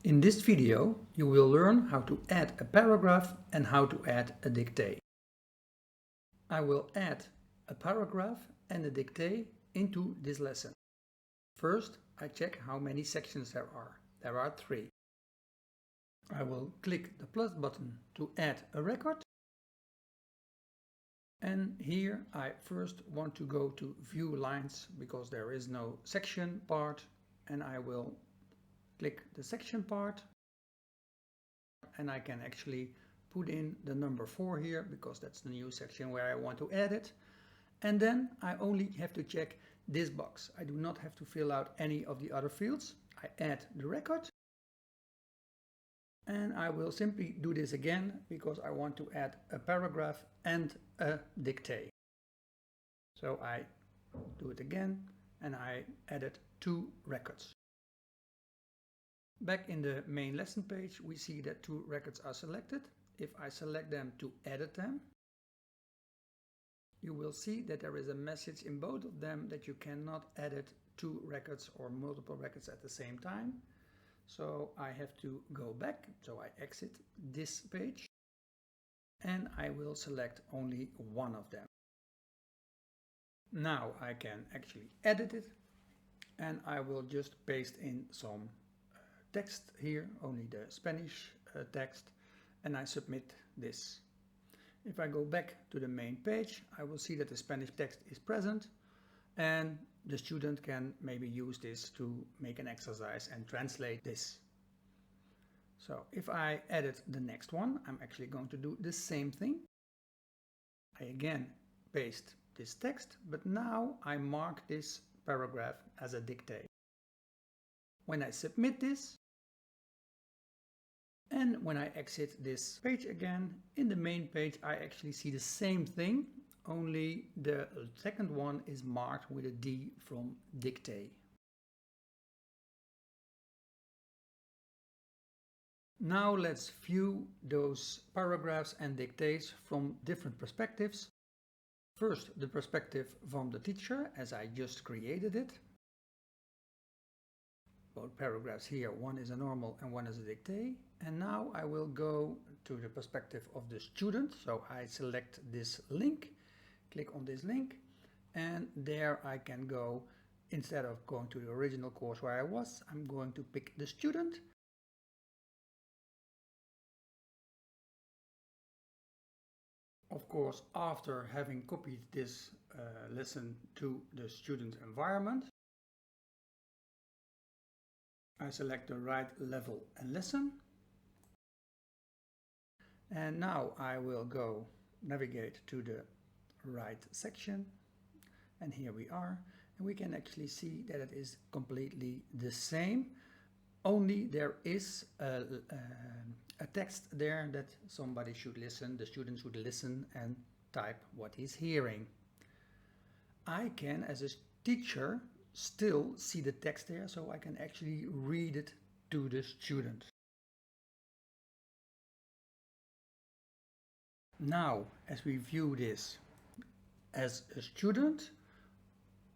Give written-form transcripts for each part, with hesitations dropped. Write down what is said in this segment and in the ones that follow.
In this video, you will learn how to add a paragraph and how to add a dictee. I will add a paragraph and a dictee into this lesson. First, I check how many sections there are. There are 3. I will click the plus button to add a record. And here I first want to go to view lines because there is no section part, and I will click the section part, and I can actually put in the number 4 here because that's the new section where I want to add it. And then I only have to check this box. I do not have to fill out any of the other fields. I add the record, and I will simply do this again because I want to add a paragraph and a dictee. So I do it again and I added 2 records. Back in the main lesson page, we see that 2 records are selected. If I select them to edit them, you will see that there is a message in both of them that you cannot edit 2 records or multiple records at the same time. So I have to go back. So I exit this page and I will select only one of them. Now I can actually edit it, and I will just paste in some text here, only the Spanish text, and I submit this. If I go back to the main page, I will see that the Spanish text is present, and the student can maybe use this to make an exercise and translate this. So if I edit the next one, I'm actually going to do the same thing. I again paste this text, but now I mark this paragraph as a dictee. When I submit this, and when I exit this page again, in the main page I actually see the same thing, only the second one is marked with a D from dictee. Now let's view those paragraphs and dictates from different perspectives. First, the perspective from the teacher, as I just created it. Both paragraphs here, one is a normal and one is a dictee. And now I will go to the perspective of the student. So I select this link, click on this link, and there I can go, instead of going to the original course where I was, I'm going to pick the student. Of course, after having copied this lesson to the student environment, I select the right level and lesson. And now I will go navigate to the right section, and here we are, and we can actually see that it is completely the same, only there is a text there that somebody should listen, the student should listen and type what he's hearing. I can, as a teacher, still see the text there, so I can actually read it to the student. Now, as we view this as a student,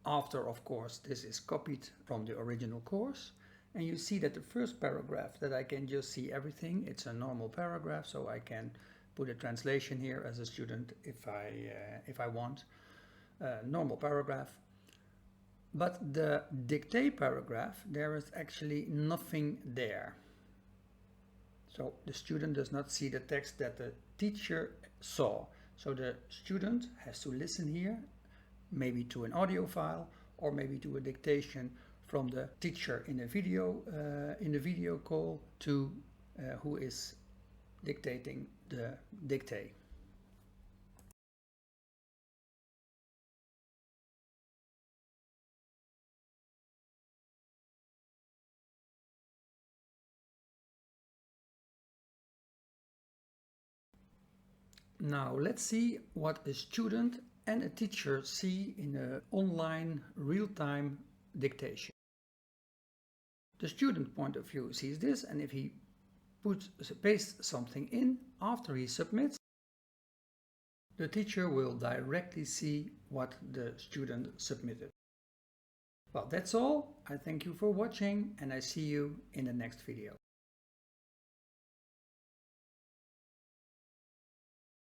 after, of course, this is copied from the original course, and you see that the first paragraph, that I can just see everything, it's a normal paragraph, so I can put a translation here as a student if I want, normal paragraph. But the dictee paragraph, there is actually nothing there. So the student does not see the text that the teacher saw. So the student has to listen here, maybe to an audio file or maybe to a dictation from the teacher in the video call to who is dictating the dictee. Now let's see what a student and a teacher see in an online real-time dictation. The student point of view sees this, and if he pastes something in after he submits, the teacher will directly see what the student submitted. Well, that's all. I thank you for watching, and I see you in the next video.